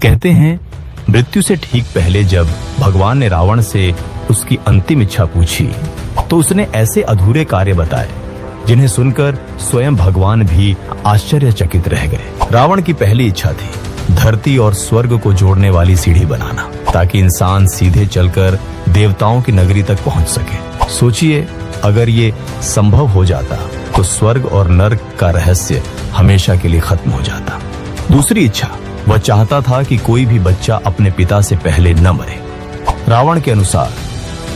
कहते हैं मृत्यु से ठीक पहले जब भगवान ने रावण से उसकी अंतिम इच्छा पूछी तो उसने ऐसे अधूरे कार्य बताए जिन्हें सुनकर स्वयं भगवान भी आश्चर्यचकित रह गए। रावण की पहली इच्छा थी धरती और स्वर्ग को जोड़ने वाली सीढ़ी बनाना, ताकि इंसान सीधे चलकर देवताओं की नगरी तक पहुंच सके। सोचिए, अगर ये संभव हो जाता तो स्वर्ग और नर्क का रहस्य हमेशा के लिए खत्म हो जाता। दूसरी इच्छा, वह चाहता था कि कोई भी बच्चा अपने पिता से पहले न मरे। रावण के अनुसार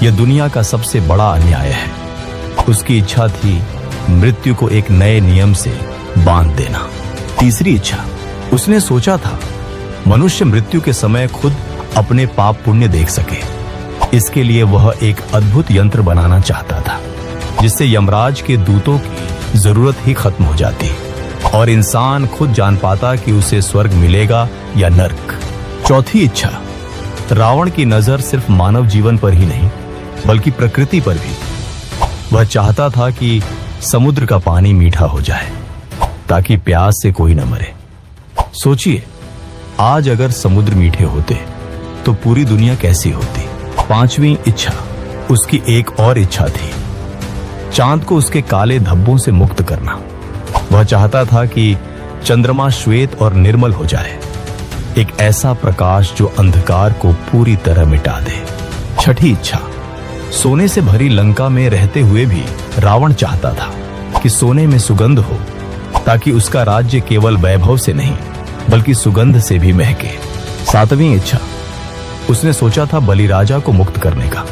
यह दुनिया का सबसे बड़ा अन्याय है। उसकी इच्छा थी मृत्यु को एक नए नियम से बांध देना। तीसरी इच्छा, उसने सोचा था मनुष्य मृत्यु के समय खुद अपने पाप पुण्य देख सके। इसके लिए वह एक अद्भुत यंत्र बनाना चाहता था जिससे यमराज के दूतों की जरूरत ही खत्म हो जाती और इंसान खुद जान पाता कि उसे स्वर्ग मिलेगा या नर्क। चौथी इच्छा, रावण की नजर सिर्फ मानव जीवन पर ही नहीं बल्कि प्रकृति पर भी। वह चाहता था कि समुद्र का पानी मीठा हो जाए ताकि प्यास से कोई न मरे। सोचिए, आज अगर समुद्र मीठे होते तो पूरी दुनिया कैसी होती। पांचवी इच्छा, उसकी एक और इच्छा थी चांद को उसके काले धब्बों से मुक्त करना। वह चाहता था कि चंद्रमा श्वेत और निर्मल हो जाए, एक ऐसा प्रकाश जो अंधकार को पूरी तरह मिटा दे। छठी इच्छा, सोने से भरी लंका में रहते हुए भी रावण चाहता था कि सोने में सुगंध हो ताकि उसका राज्य केवल वैभव से नहीं बल्कि सुगंध से भी महके। सातवीं इच्छा, उसने सोचा था बलि राजा को मुक्त करने का,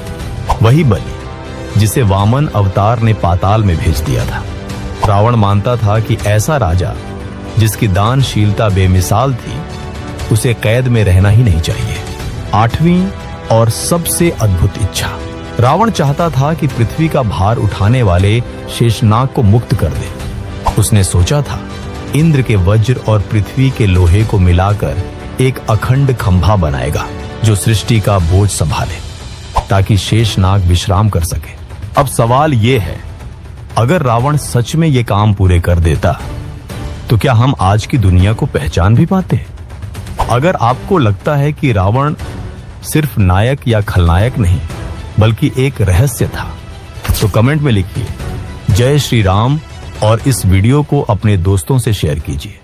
वही बलि जिसे वामन अवतार ने पाताल में भेज दिया था। रावण मानता था कि ऐसा राजा जिसकी दानशीलता बेमिसाल थी उसे कैद में रहना ही नहीं चाहिए। आठवीं और सबसे अद्भुत इच्छा, रावण चाहता था कि पृथ्वी का भार उठाने वाले शेषनाग को मुक्त कर दे। उसने सोचा था इंद्र के वज्र और पृथ्वी के लोहे को मिलाकर एक अखंड खंभा बनाएगा जो सृष्टि का बोझ संभाले ताकि शेषनाग विश्राम कर सके। अब सवाल ये है, अगर रावण सच में ये काम पूरे कर देता तो क्या हम आज की दुनिया को पहचान भी पाते? अगर आपको लगता है कि रावण सिर्फ नायक या खलनायक नहीं बल्कि एक रहस्य था तो कमेंट में लिखिए जय श्री राम और इस वीडियो को अपने दोस्तों से शेयर कीजिए।